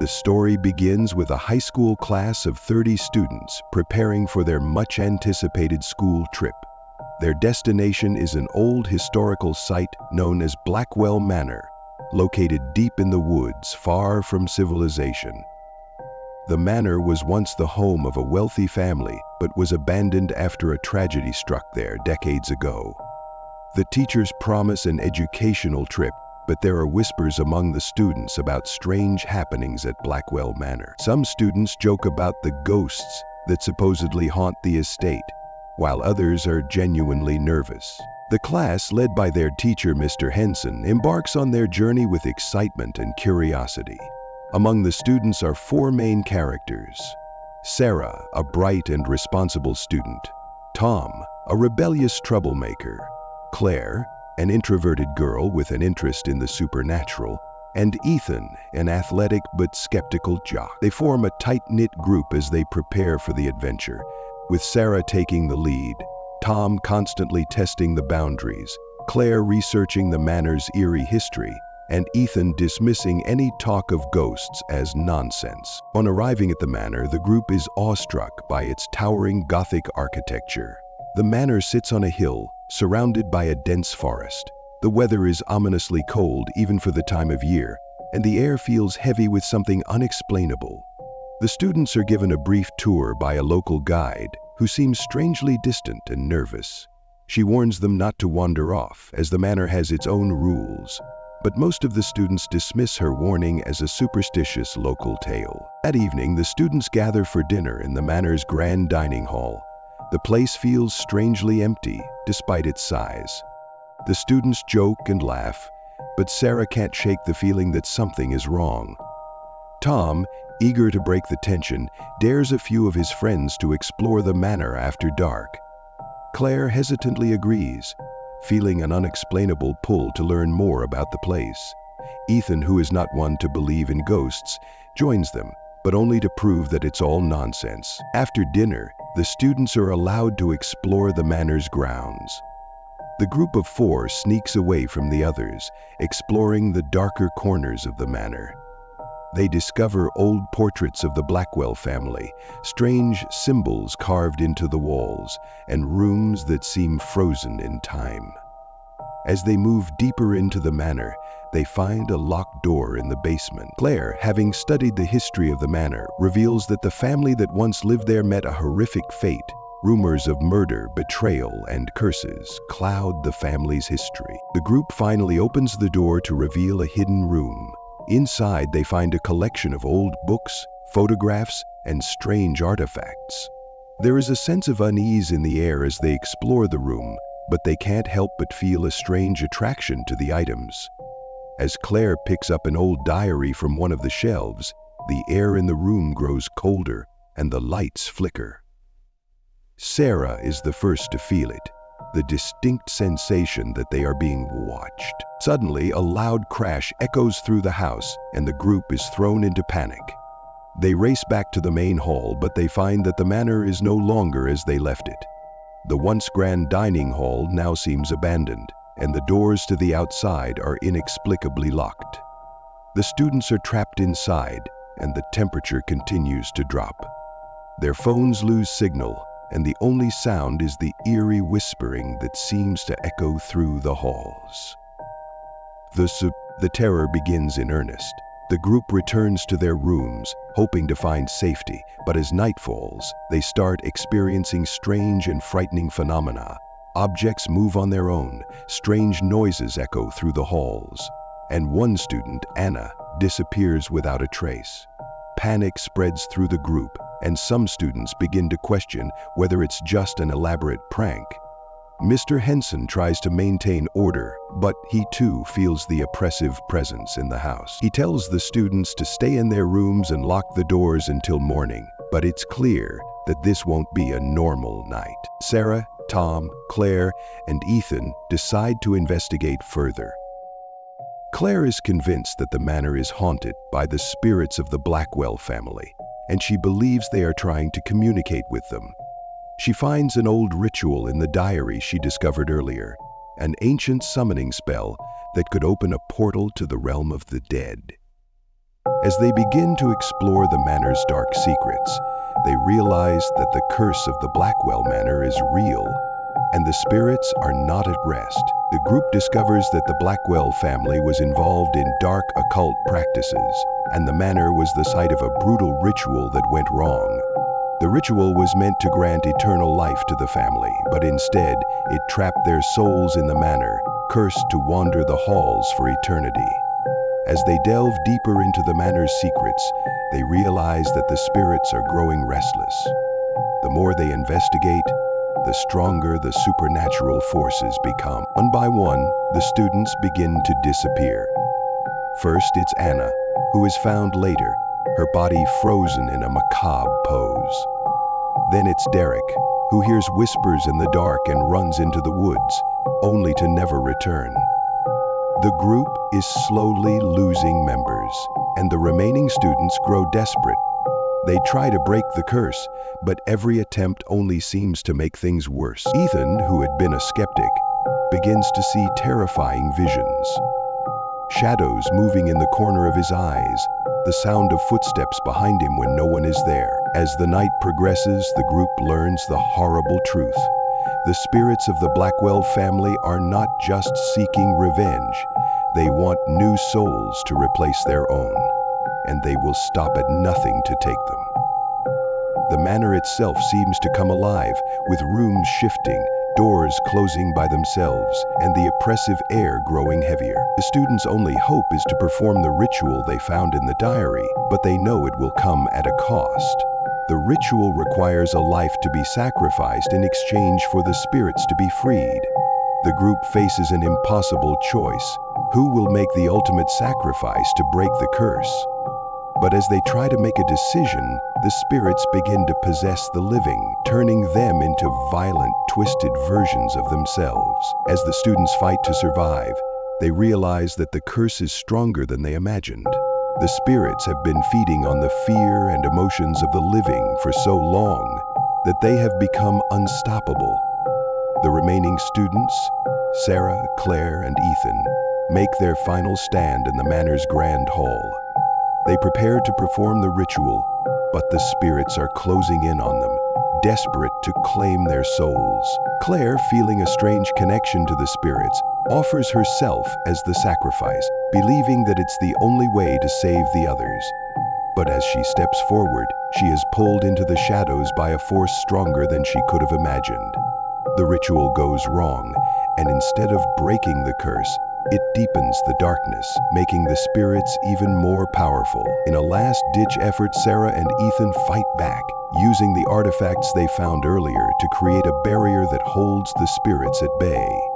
The story begins with a high school class of 30 students preparing for their much-anticipated school trip. Their destination is an old historical site known as Blackwell Manor, located deep in the woods far from civilization. The manor was once the home of a wealthy family, but was abandoned after a tragedy struck there decades ago. The teachers promise an educational trip, but there are whispers among the students about strange happenings at Blackwell Manor. Some students joke about the ghosts that supposedly haunt the estate, while others are genuinely nervous. The class, led by their teacher, Mr. Henson, embarks on their journey with excitement and curiosity. Among the students are four main characters: Sarah, a bright and responsible student; Tom, a rebellious troublemaker; Claire, an introverted girl with an interest in the supernatural; and Ethan, an athletic but skeptical jock. They form a tight-knit group as they prepare for the adventure, with Sarah taking the lead, Tom constantly testing the boundaries, Claire researching the manor's eerie history, and Ethan dismissing any talk of ghosts as nonsense. On arriving at the manor, the group is awestruck by its towering Gothic architecture. The manor sits on a hill, surrounded by a dense forest. The weather is ominously cold even for the time of year, and the air feels heavy with something unexplainable. The students are given a brief tour by a local guide who seems strangely distant and nervous. She warns them not to wander off, as the manor has its own rules. But most of the students dismiss her warning as a superstitious local tale. That evening, the students gather for dinner in the manor's grand dining hall. The place feels strangely empty, despite its size. The students joke and laugh, but Sarah can't shake the feeling that something is wrong. Tom, eager to break the tension, dares a few of his friends to explore the manor after dark. Claire hesitantly agrees, feeling an unexplainable pull to learn more about the place. Ethan, who is not one to believe in ghosts, joins them, but only to prove that it's all nonsense. After dinner, the students are allowed to explore the manor's grounds. The group of four sneaks away from the others, exploring the darker corners of the manor. They discover old portraits of the Blackwell family, strange symbols carved into the walls, and rooms that seem frozen in time. As they move deeper into the manor, they find a locked door in the basement. Claire, having studied the history of the manor, reveals that the family that once lived there met a horrific fate. Rumors of murder, betrayal, and curses cloud the family's history. The group finally opens the door to reveal a hidden room. Inside, they find a collection of old books, photographs, and strange artifacts. There is a sense of unease in the air as they explore the room, but they can't help but feel a strange attraction to the items. As Claire picks up an old diary from one of the shelves, the air in the room grows colder and the lights flicker. Sarah is the first to feel it, the distinct sensation that they are being watched. Suddenly, a loud crash echoes through the house, and the group is thrown into panic. They race back to the main hall, but they find that the manor is no longer as they left it. The once grand dining hall now seems abandoned, and the doors to the outside are inexplicably locked. The students are trapped inside, and the temperature continues to drop. Their phones lose signal, and the only sound is the eerie whispering that seems to echo through the halls. The terror begins in earnest. The group returns to their rooms, hoping to find safety, but as night falls, they start experiencing strange and frightening phenomena. Objects move on their own, strange noises echo through the halls, and one student, Anna, disappears without a trace. Panic spreads through the group, and some students begin to question whether it's just an elaborate prank. Mr. Henson tries to maintain order, but he too feels the oppressive presence in the house. He tells the students to stay in their rooms and lock the doors until morning, but it's clear that this won't be a normal night. Sarah, Tom, Claire, and Ethan decide to investigate further. Claire is convinced that the manor is haunted by the spirits of the Blackwell family, and she believes they are trying to communicate with them. She finds an old ritual in the diary she discovered earlier, an ancient summoning spell that could open a portal to the realm of the dead. As they begin to explore the manor's dark secrets, they realize that the curse of the Blackwell Manor is real, and the spirits are not at rest. The group discovers that the Blackwell family was involved in dark occult practices, and the manor was the site of a brutal ritual that went wrong. The ritual was meant to grant eternal life to the family, but instead, it trapped their souls in the manor, cursed to wander the halls for eternity. As they delve deeper into the manor's secrets, they realize that the spirits are growing restless. The more they investigate, the stronger the supernatural forces become. One by one, the students begin to disappear. First, it's Anna, who is found later, her body frozen in a macabre pose. Then it's Derek, who hears whispers in the dark and runs into the woods, only to never return. The group is slowly losing members, and the remaining students grow desperate. They try to break the curse, but every attempt only seems to make things worse. Ethan, who had been a skeptic, begins to see terrifying visions. Shadows moving in the corner of his eyes, the sound of footsteps behind him when no one is there. As the night progresses, the group learns the horrible truth. The spirits of the Blackwell family are not just seeking revenge. They want new souls to replace their own, and they will stop at nothing to take them. The manor itself seems to come alive, with rooms shifting, doors closing by themselves, and the oppressive air growing heavier. The students' only hope is to perform the ritual they found in the diary, but they know it will come at a cost. The ritual requires a life to be sacrificed in exchange for the spirits to be freed. The group faces an impossible choice. Who will make the ultimate sacrifice to break the curse? But as they try to make a decision, the spirits begin to possess the living, turning them into violent, twisted versions of themselves. As the students fight to survive, they realize that the curse is stronger than they imagined. The spirits have been feeding on the fear and emotions of the living for so long that they have become unstoppable. The remaining students, Sarah, Claire, and Ethan, make their final stand in the manor's grand hall. They prepare to perform the ritual, but the spirits are closing in on them, desperate to claim their souls. Claire, feeling a strange connection to the spirits, offers herself as the sacrifice, believing that it's the only way to save the others. But as she steps forward, she is pulled into the shadows by a force stronger than she could have imagined. The ritual goes wrong, and instead of breaking the curse, it deepens the darkness, making the spirits even more powerful. In a last-ditch effort, Sarah and Ethan fight back, using the artifacts they found earlier to create a barrier that holds the spirits at bay.